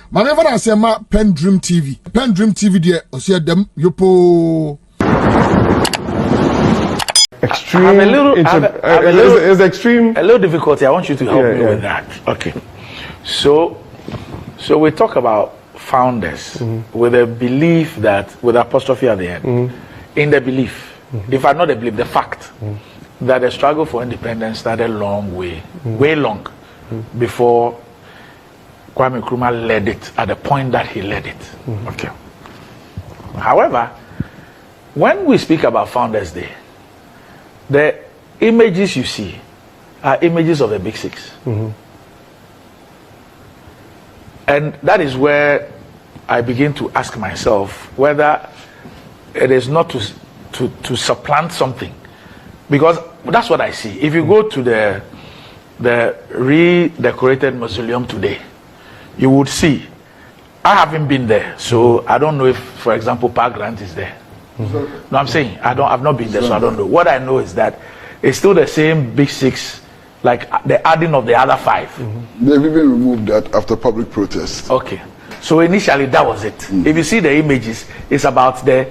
Manever I say ma PENDREAM TV. PENDREAM TV there, I see them yopo. Extreme. It's extreme. A little difficulty. I want you to help me with that. Okay. So we talk about founders with a belief that, with apostrophe at the end, in the belief, if I not the belief, the fact that the struggle for independence started way long before Kwame Nkrumah led it at the point that he led it. Okay. However, when we speak about Founders Day, the images you see are images of the Big Six. And that is where I begin to ask myself whether it is not to supplant something. Because that's what I see. If you go to the redecorated mausoleum today, you would see, I haven't been there, so I don't know if, for example, Park Grant is there. No, I'm saying I've not been there, so I don't know. What I know is that it's still the same Big Six, like the adding of the other 5. They've even removed that after public protest. Okay, so initially that was it. If you see the images, it's about the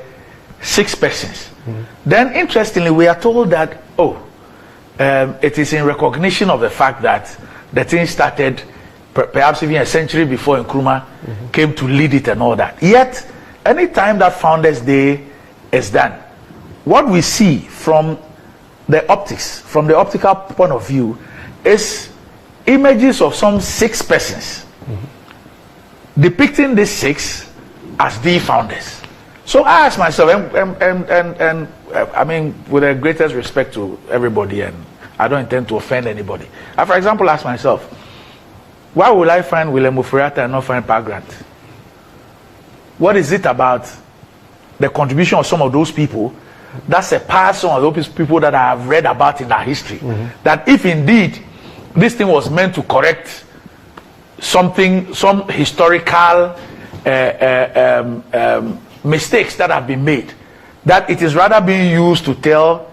6 persons. Then interestingly, we are told that it is in recognition of the fact that the thing started perhaps even a century before Nkrumah came to lead it and all that. Yet, anytime that Founders Day is done, what we see from the optics, from the optical point of view, is images of some 6 persons depicting these 6 as the founders. So I ask myself, and I mean, with the greatest respect to everybody, and I don't intend to offend anybody, I, for example, ask myself, why will I find Willem Oforiatta and not find Park Grant? What is it about the contribution of some of those people that surpass some of those people that I have read about in our history? That if indeed this thing was meant to correct something, some historical mistakes that have been made, that it is rather being used to tell,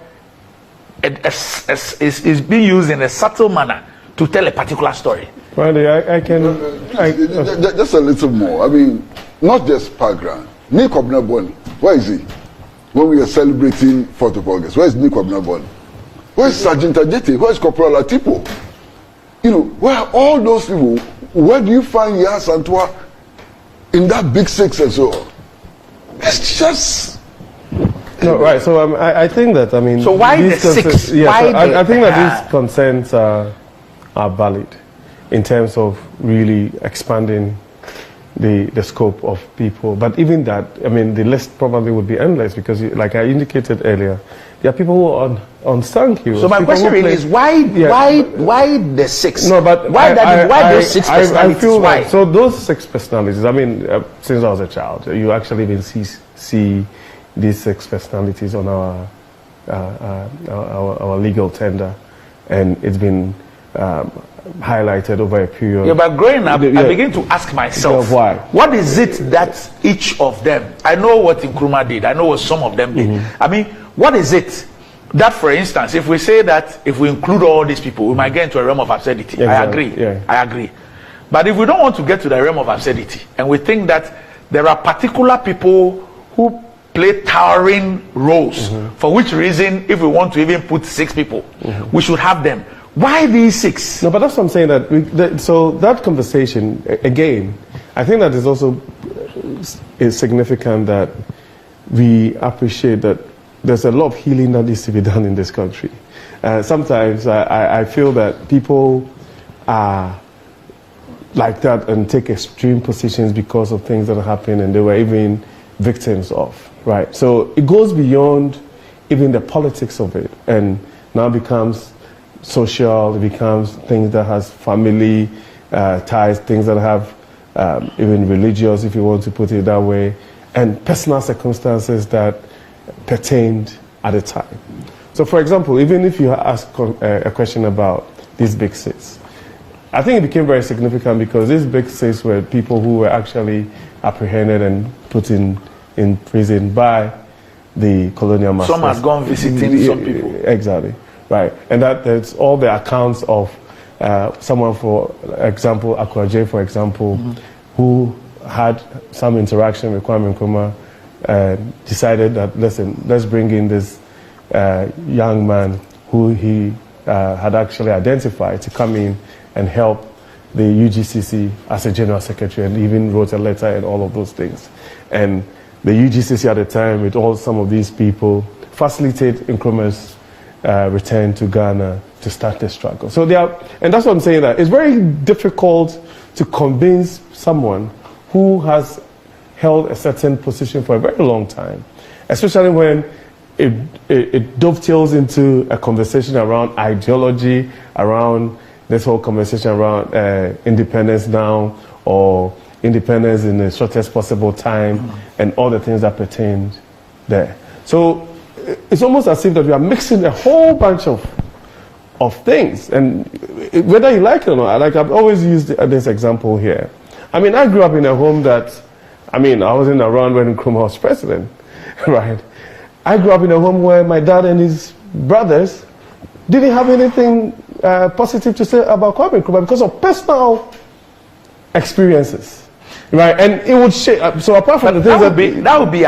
is being used in a subtle manner to tell a particular story. Well, I can... Just a little more. I mean, not just Park Grant. Nick Obnaboni, where is he? When we are celebrating 4th of August, where is Nick Obnaboni? Where is Sergeant Ajete? Where is Corporal Atipo? You know, where are all those people? Where do you find Yas Antwa in that Big Six and so on? It's just... No, right. So I think that, I mean... So why the 6? Yeah, so I think that these concerns are valid in terms of really expanding the scope of people. But even that, I mean, the list probably would be endless because, like I indicated earlier, there are people who are on Stank Hill. So my question really is, why the 6? No, but why those 6 personalities? I feel why? So those 6 personalities, I mean, since I was a child, you actually even see these 6 personalities on our legal tender, and it's been highlighted over a period. Yeah, but growing up, I begin to ask myself, why? What is it that each of them, I know what Nkrumah did, I know what some of them did. I mean, what is it that, for instance, if we say that if we include all these people, we might get into a realm of absurdity. Exactly. I agree. Yeah. I agree. But if we don't want to get to the realm of absurdity, and we think that there are particular people who play towering roles, for which reason, if we want to even put 6 people, we should have them. Why these 6? No, but that's what I'm saying. So that conversation, again, I think that is also is significant that we appreciate that there's a lot of healing that needs to be done in this country. Sometimes I feel that people are like that and take extreme positions because of things that happen and they were even victims of, right? So it goes beyond even the politics of it and now becomes social, it becomes things that has family ties, things that have even religious, if you want to put it that way, and personal circumstances that pertained at the time. So for example, even if you ask a question about these Big Six, I think it became very significant because these Big Six were people who were actually apprehended and put in prison by the colonial masters. Some had gone visiting some people. Exactly. Right, and that's all the accounts of someone, for example, Akuffo Addo, for example, who had some interaction with Kwame Nkrumah, decided that, listen, let's bring in this young man who he had actually identified to come in and help the UGCC as a general secretary, and even wrote a letter and all of those things. And the UGCC at the time, with some of these people, facilitated Nkrumah's return to Ghana to start the struggle. So and that's what I'm saying, that it's very difficult to convince someone who has held a certain position for a very long time, especially when it dovetails into a conversation around ideology, around this whole conversation around independence now, or independence in the shortest possible time, and all the things that pertain there. So it's almost as if that we are mixing a whole bunch of things, and whether you like it or not, like I've always used this example here. I mean, I grew up in a home that, I wasn't around when Nkrumah was president, right? I grew up in a home where my dad and his brothers didn't have anything positive to say about Kwame Nkrumah because of personal experiences, right? And it would shape. So apart from the things that would be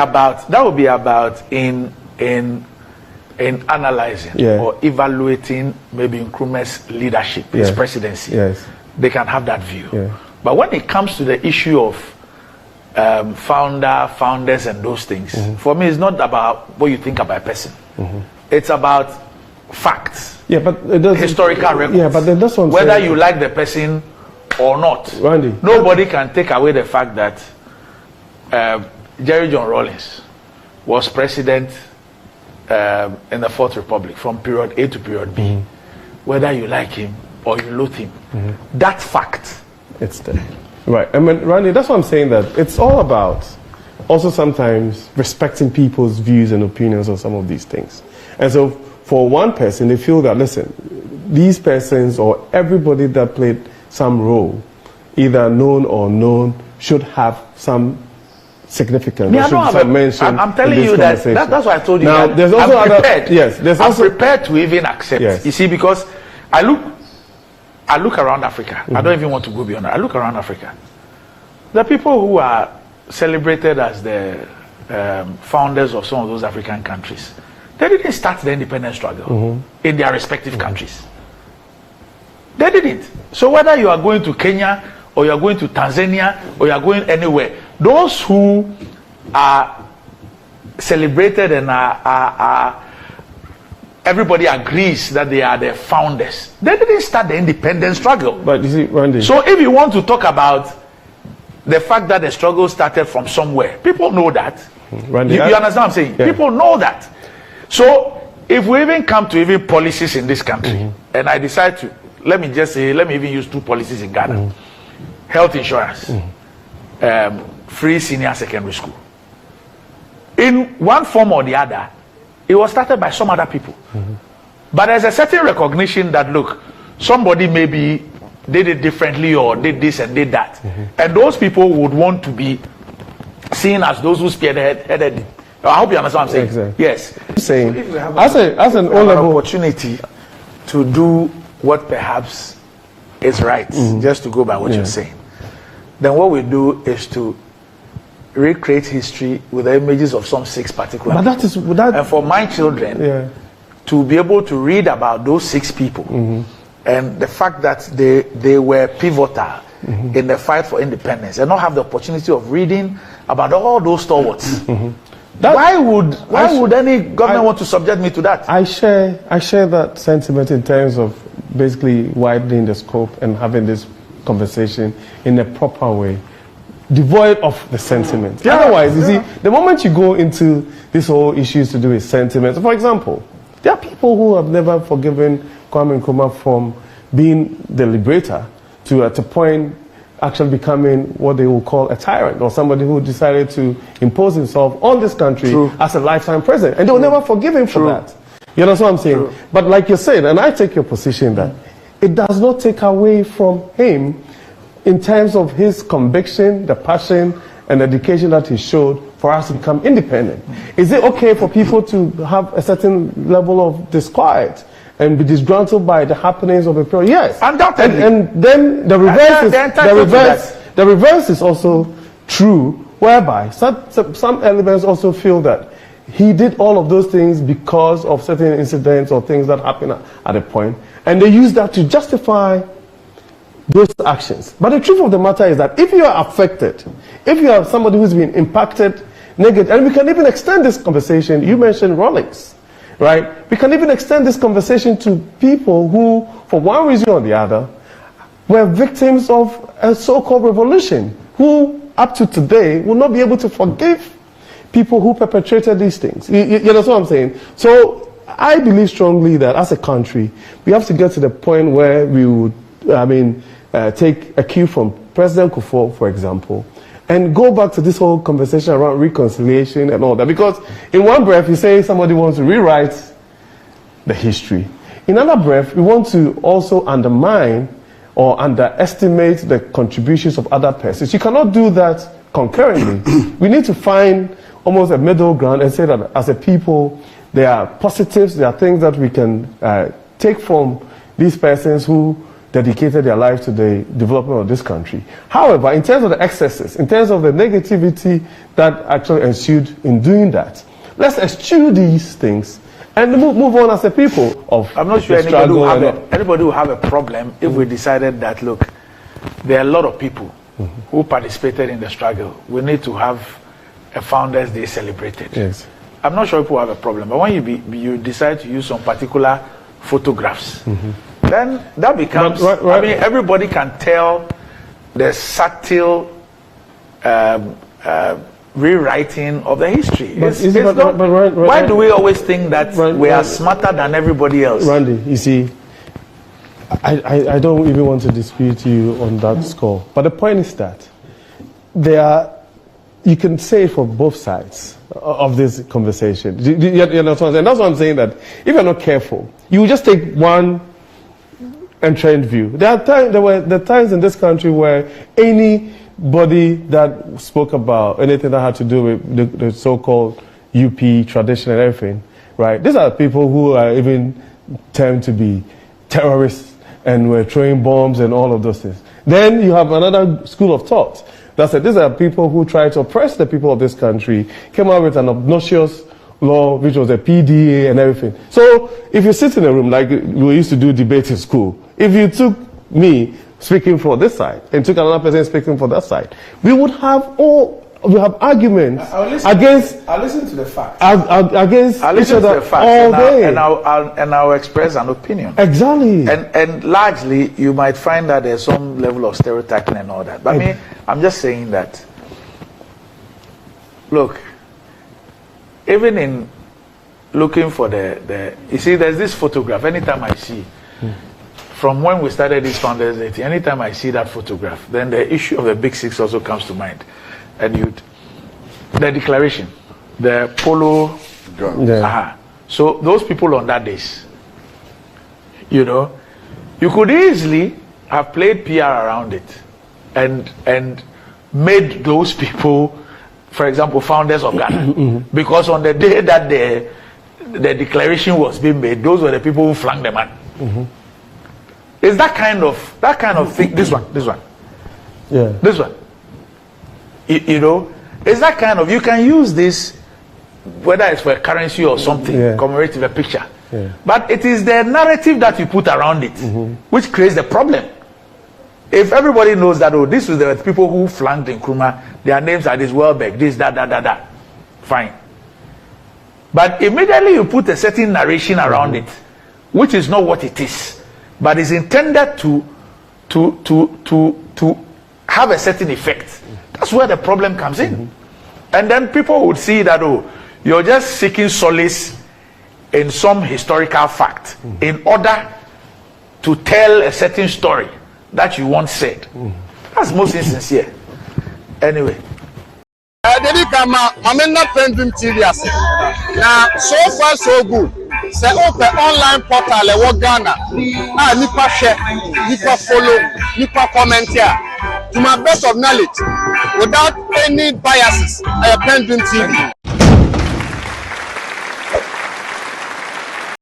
about in analyzing or evaluating maybe Nkrumah's leadership, his presidency. Yes, they can have that view. Yeah. But when it comes to the issue of founders and those things, for me, it's not about what you think about a person. It's about facts. Yeah, but historical records. Yeah, but then that's what I'm whether saying. you like the person or not, Randy, nobody can take away the fact that Jerry John Rawlings was president in the Fourth Republic from period A to period B. Whether you like him or you loathe him, that fact, it's there. Right. I mean, Randy, that's what I'm saying, that it's all about also sometimes respecting people's views and opinions on some of these things. And so for one person, they feel that, listen, these persons or everybody that played some role, either known or unknown, should have some significance. I'm telling you that's why I told you now, that there's also I'm prepared. I'm also prepared to even accept. Yes. You see, because I look around Africa. I don't even want to go beyond that. I look around Africa. The people who are celebrated as the founders of some of those African countries, they didn't start the independence struggle in their respective countries. They didn't. So whether you are going to Kenya or you are going to Tanzania or you are going anywhere, those who are celebrated and are everybody agrees that they are the founders, they didn't start the independence struggle. But you see, Randy, so if you want to talk about the fact that the struggle started from somewhere, people know that. Randy, you understand what I'm saying? Yeah. People know that. So if we even come to even policies in this country, and I decide to, let me even use two policies in Ghana. Health insurance, free senior secondary school. In one form or the other, it was started by some other people. But there's a certain recognition that, look, somebody maybe did it differently or did this and did that. And those people would want to be seen as those who spearheaded it. I hope you understand what I'm saying. Exactly. Yes. I'm saying, So as an O-level opportunity to do what perhaps is right, just to go by what you're saying, then what we do is to recreate history with the images of some 6 particular But people. that And for my children to be able to read about those 6 people and the fact that they were pivotal in the fight for independence, and not have the opportunity of reading about all those stalwarts. Why would any government want to subject me to that? I share that sentiment in terms of basically widening the scope and having this conversation in a proper way, devoid of the sentiment. Otherwise, you see, the moment you go into this whole issues to do with sentiment, for example, there are people who have never forgiven Kwame Nkrumah from being the liberator to at a point actually becoming what they will call a tyrant, or somebody who decided to impose himself on this country as a lifetime president, and they will never forgive him for that. You understand what I'm saying? But like you said, and I take your position, that it does not take away from him in terms of his conviction, the passion, and dedication that he showed for us to become independent. Is it okay for people to have a certain level of disquiet and be disgruntled by the happenings of a period? Yes. Undoubtedly. And then the reverse The reverse is also true, whereby some elements also feel that he did all of those things because of certain incidents or things that happened at a point, and they use that to justify those actions. But the truth of the matter is that if you are affected, if you are somebody who's been impacted negatively, and we can even extend this conversation, you mentioned Rawlings, right? We can even extend this conversation to people who, for one reason or the other, were victims of a so-called revolution, who up to today will not be able to forgive people who perpetrated these things. You understand what I'm saying? So I believe strongly that as a country, we have to get to the point where we would, take a cue from President Akuffo, for example, and go back to this whole conversation around reconciliation and all that. Because in one breath, you say somebody wants to rewrite the history. In another breath, we want to also undermine or underestimate the contributions of other persons. You cannot do that concurrently. We need to find almost a middle ground and say that as a people, there are positives, there are things that we can take from these persons who dedicated their lives to the development of this country. However, in terms of the excesses, in terms of the negativity that actually ensued in doing that, let's eschew these things and move on as a people. I'm not sure anybody will have a problem if we decided that, look, there are a lot of people who participated in the struggle. We need to have a Founders Day celebrated. Yes. I'm not sure people have a problem, but when you decide to use some particular photographs, then that becomes, I mean, everybody can tell the subtle rewriting of the history. Why do we always think that we are smarter than everybody else? Randy, you see, I don't even want to dispute you on that score. But the point is that you can say for both sides of this conversation. You understand? And that's why I'm saying that if you're not careful, you will just take one entrenched view. There were times in this country where anybody that spoke about anything that had to do with the so-called UP tradition and everything, right? These are people who are even termed to be terrorists and were throwing bombs and all of those things. Then you have another school of thought that said these are people who try to oppress the people of this country, came out with an obnoxious law, which was a PDA and everything. So if you sit in a room like we used to do debate in school, if you took me speaking for this side and took another person speaking for that side, we would have arguments against. I'll listen to the facts. Against each other all day. And I'll express an opinion. Exactly. And largely, you might find that there's some level of stereotyping and all that. But I mean, I'm just saying that, look, even in looking for you see, there's this photograph. Anytime I see, from when we started this Founders Day, anytime I see that photograph, then the issue of the Big Six also comes to mind. And the declaration, the polo, so those people on that days, you could easily have played PR around it and made those people, for example, founders of Ghana, because on the day that the declaration was being made, those were the people who flanked the man. It's that kind of thing. This one, this one. It's that kind of, you can use this, whether it's for a currency or something, commemorative, a picture. But it is the narrative that you put around it, which creates the problem. If everybody knows that, oh, this was the people who flanked Nkrumah, their names are this, Welbeck, this, that, fine. But immediately you put a certain narration around it, which is not what it is, but is intended to have a certain effect. That's where the problem comes in. And then people would see that, oh, you're just seeking solace in some historical fact in order to tell a certain story that you once said. That's most insincere. Anyway. PENDREAM TV now, so far so good. Say open online portal e wo Ghana. Nipa share, nipa follow, nipa comment here. To my best of knowledge, without any biases, PENDREAM TV.